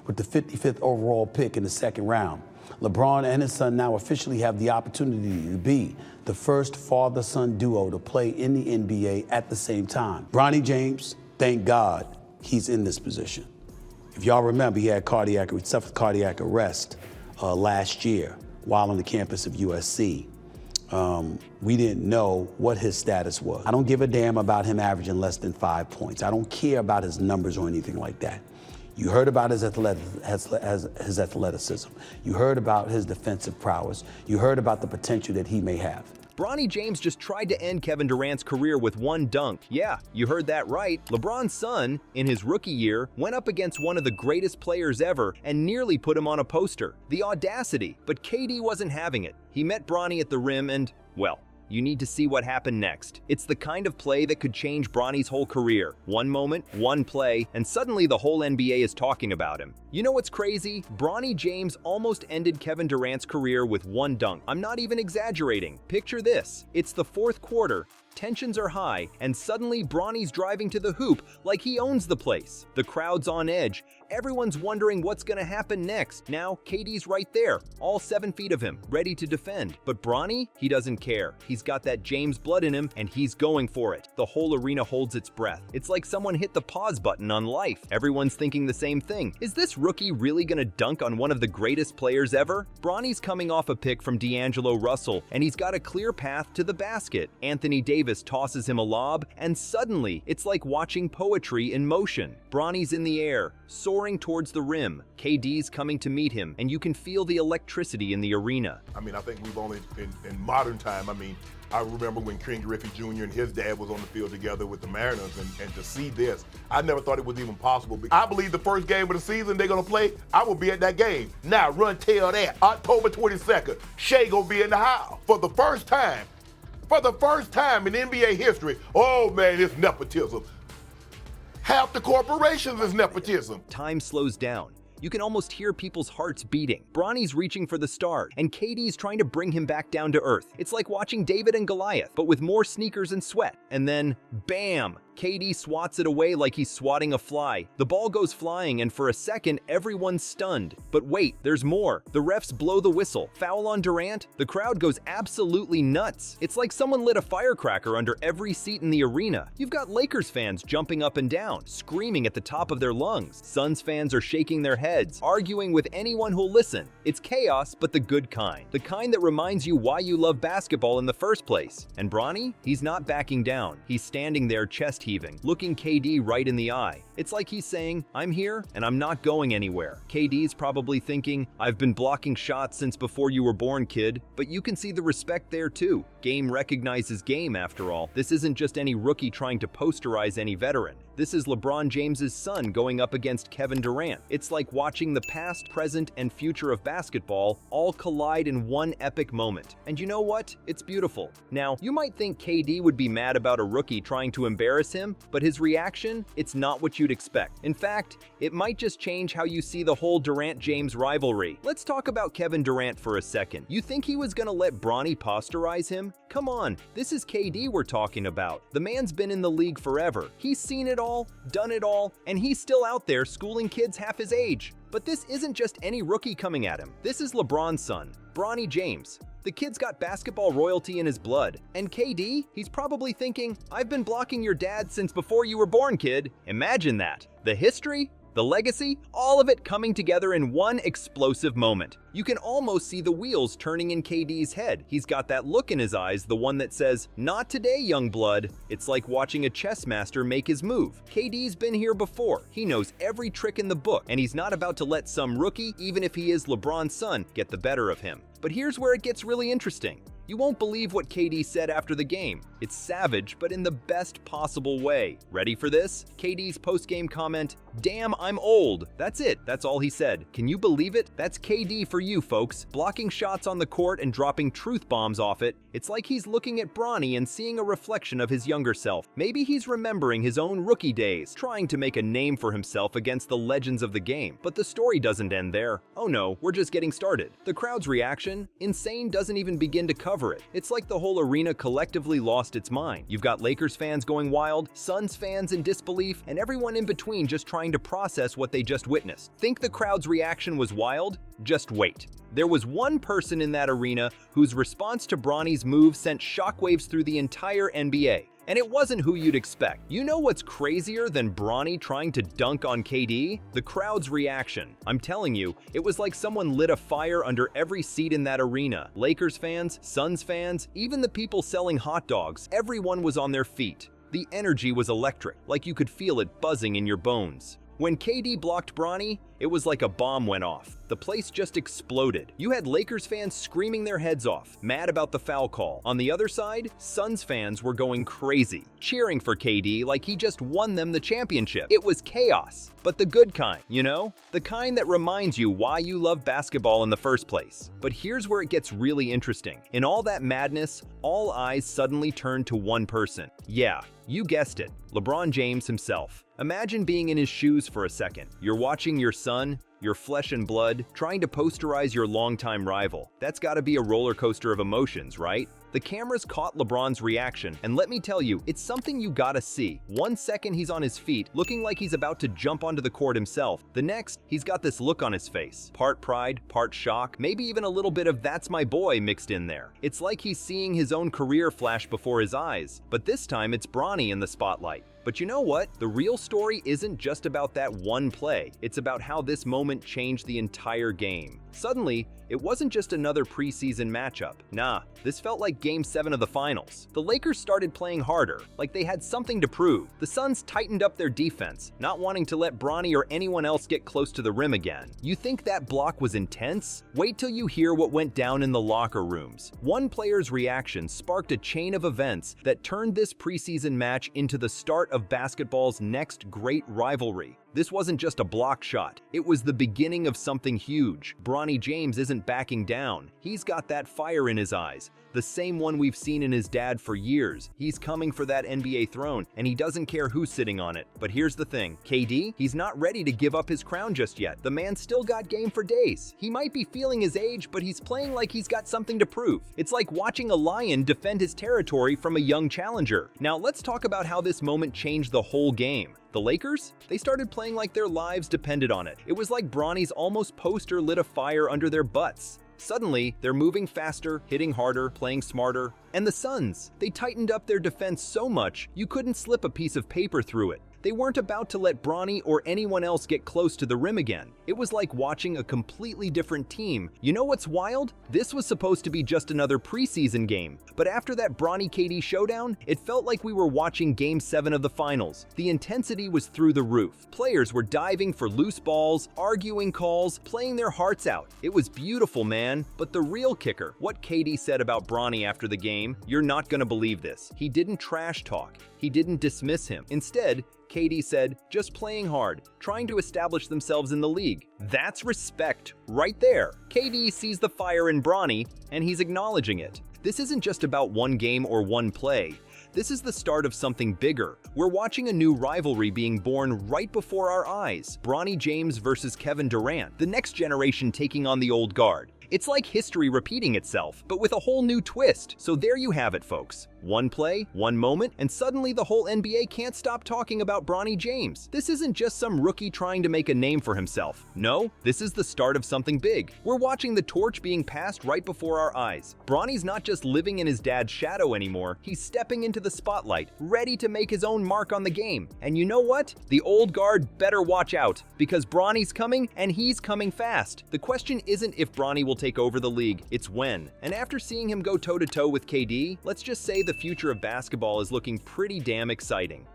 with the 55th overall pick in the second round. LeBron and his son now officially have the opportunity to be the first father-son duo to play in the NBA at the same time. Bronny James, thank God, he's in this position. If y'all remember, he suffered cardiac arrest last year while on the campus of USC. We didn't know what his status was. I don't give a damn about him averaging less than 5 points. I don't care about his numbers or anything like that. You heard about his athleticism. You heard about his defensive prowess. You heard about the potential that he may have. Bronny James just tried to end Kevin Durant's career with one dunk. Yeah, you heard that right. LeBron's son, in his rookie year, went up against one of the greatest players ever and nearly put him on a poster. The audacity. But KD wasn't having it. He met Bronny at the rim and, well, you need to see what happened next. It's the kind of play that could change Bronny's whole career. One moment, one play, and suddenly the whole NBA is talking about him. You know what's crazy? Bronny James almost ended Kevin Durant's career with one dunk. I'm not even exaggerating. Picture this. It's the fourth quarter. Tensions are high, and suddenly Bronny's driving to the hoop like he owns the place. The crowd's on edge. Everyone's wondering what's gonna happen next. Now, KD's right there, all 7 feet of him, ready to defend. But Bronny, he doesn't care. He's got that James blood in him, and he's going for it. The whole arena holds its breath. It's like someone hit the pause button on life. Everyone's thinking the same thing. Is this rookie really gonna dunk on one of the greatest players ever? Bronny's coming off a pick from D'Angelo Russell, and he's got a clear path to the basket. Anthony Davis tosses him a lob, and suddenly, it's like watching poetry in motion. Bronny's in the air, soaring towards the rim. KD's coming to meet him, and you can feel the electricity in the arena. I mean, I think we've only, in modern time, I remember when Ken Griffey Jr. and his dad was on the field together with the Mariners, and to see this, I never thought it was even possible. I believe the first game of the season they're gonna play, I will be at that game. Now, run tell that. October 22nd, Shea gonna be in the house. For the first time in NBA history, oh man, it's nepotism. Half the corporations is nepotism. Time slows down. You can almost hear people's hearts beating. Bronny's reaching for the start, and KD's trying to bring him back down to earth. It's like watching David and Goliath, but with more sneakers and sweat. And then, bam! KD swats it away like he's swatting a fly. The ball goes flying, and for a second, everyone's stunned. But wait, there's more. The refs blow the whistle. Foul on Durant? The crowd goes absolutely nuts. It's like someone lit a firecracker under every seat in the arena. You've got Lakers fans jumping up and down, screaming at the top of their lungs. Suns fans are shaking their heads, arguing with anyone who'll listen. It's chaos, but the good kind. The kind that reminds you why you love basketball in the first place. And Bronny? He's not backing down. He's standing there chest heaving, looking KD right in the eye. It's like he's saying, I'm here and I'm not going anywhere. KD's probably thinking, I've been blocking shots since before you were born, kid. But you can see the respect there too. Game recognizes game after all. This isn't just any rookie trying to posterize any veteran. This is LeBron James's son going up against Kevin Durant. It's like watching the past, present, and future of basketball all collide in one epic moment. And you know what? It's beautiful. Now, you might think KD would be mad about a rookie trying to embarrass him, but his reaction, it's not what you'd expect. In fact, it might just change how you see the whole Durant-James rivalry. Let's talk about Kevin Durant for a second. You think he was gonna let Bronny posterize him? Come on, this is KD we're talking about. The man's been in the league forever. He's seen it all, done it all, and he's still out there schooling kids half his age. But this isn't just any rookie coming at him. This is LeBron's son, Bronny James. The kid's got basketball royalty in his blood. And KD, he's probably thinking, I've been blocking your dad since before you were born, kid. Imagine that. The history, the legacy, all of it coming together in one explosive moment. You can almost see the wheels turning in KD's head. He's got that look in his eyes, the one that says, not today, young blood. It's like watching a chess master make his move. KD's been here before. He knows every trick in the book, and he's not about to let some rookie, even if he is LeBron's son, get the better of him. But here's where it gets really interesting. You won't believe what KD said after the game. It's savage, but in the best possible way. Ready for this? KD's post-game comment, damn, I'm old. That's it. That's all he said. Can you believe it? That's KD for you, folks. Blocking shots on the court and dropping truth bombs off it. It's like he's looking at Bronny and seeing a reflection of his younger self. Maybe he's remembering his own rookie days, trying to make a name for himself against the legends of the game. But the story doesn't end there. Oh no, we're just getting started. The crowd's reaction, insane, doesn't even begin to cover it. It's like the whole arena collectively lost its mind. You've got Lakers fans going wild, Suns fans in disbelief, and everyone in between just trying trying to process what they just witnessed. Think the crowd's reaction was wild? Just wait. There was one person in that arena whose response to Bronny's move sent shockwaves through the entire NBA. And it wasn't who you'd expect. You know what's crazier than Bronny trying to dunk on KD? The crowd's reaction. I'm telling you, it was like someone lit a fire under every seat in that arena. Lakers fans, Suns fans, even the people selling hot dogs, everyone was on their feet. The energy was electric, like you could feel it buzzing in your bones. When KD blocked Bronny, it was like a bomb went off. The place just exploded. You had Lakers fans screaming their heads off, mad about the foul call. On the other side, Suns fans were going crazy, cheering for KD like he just won them the championship. It was chaos, but the good kind, you know? The kind that reminds you why you love basketball in the first place. But here's where it gets really interesting. In all that madness, all eyes suddenly turned to one person. Yeah, you guessed it, LeBron James himself. Imagine being in his shoes for a second. You're watching your son, your flesh and blood, trying to posterize your longtime rival. That's gotta be a roller coaster of emotions, right? The cameras caught LeBron's reaction, and let me tell you, it's something you gotta see. 1 second he's on his feet, looking like he's about to jump onto the court himself. The next, he's got this look on his face. Part pride, part shock, maybe even a little bit of "that's my boy" mixed in there. It's like he's seeing his own career flash before his eyes. But this time it's Bronny in the spotlight. But you know what? The real story isn't just about that one play. It's about how this moment changed the entire game. Suddenly, it wasn't just another preseason matchup. Nah, this felt like Game 7 of the finals. The Lakers started playing harder, like they had something to prove. The Suns tightened up their defense, not wanting to let Bronny or anyone else get close to the rim again. You think that block was intense? Wait till you hear what went down in the locker rooms. One player's reaction sparked a chain of events that turned this preseason match into the start of basketball's next great rivalry. This wasn't just a block shot. It was the beginning of something huge. Bronny James isn't backing down. He's got that fire in his eyes, the same one we've seen in his dad for years. He's coming for that NBA throne, and he doesn't care who's sitting on it. But here's the thing, KD, he's not ready to give up his crown just yet. The man's still got game for days. He might be feeling his age, but he's playing like he's got something to prove. It's like watching a lion defend his territory from a young challenger. Now let's talk about how this moment changed the whole game. The Lakers? They started playing like their lives depended on it. It was like Bronny's almost poster lit a fire under their butts. Suddenly, they're moving faster, hitting harder, playing smarter. And the Suns, they tightened up their defense so much you couldn't slip a piece of paper through it. They weren't about to let Bronny or anyone else get close to the rim again. It was like watching a completely different team. You know what's wild? This was supposed to be just another preseason game, but after that Bronny-KD showdown, it felt like we were watching Game 7 of the finals. The intensity was through the roof. Players were diving for loose balls, arguing calls, playing their hearts out. It was beautiful, man. But the real kicker, what KD said about Bronny after the game, you're not gonna believe this. He didn't trash talk. He didn't dismiss him. Instead, KD said, just playing hard, trying to establish themselves in the league. That's respect, right there. KD sees the fire in Bronny, and he's acknowledging it. This isn't just about one game or one play. This is the start of something bigger. We're watching a new rivalry being born right before our eyes. Bronny James versus Kevin Durant, the next generation taking on the old guard. It's like history repeating itself, but with a whole new twist. So there you have it, folks. One play, one moment, and suddenly the whole NBA can't stop talking about Bronny James. This isn't just some rookie trying to make a name for himself. No, this is the start of something big. We're watching the torch being passed right before our eyes. Bronny's not just living in his dad's shadow anymore. He's stepping into the spotlight, ready to make his own mark on the game. And you know what? The old guard better watch out, because Bronny's coming, and he's coming fast. The question isn't if Bronny will take over the league, it's when. And after seeing him go toe-to-toe with KD, let's just say the future of basketball is looking pretty damn exciting.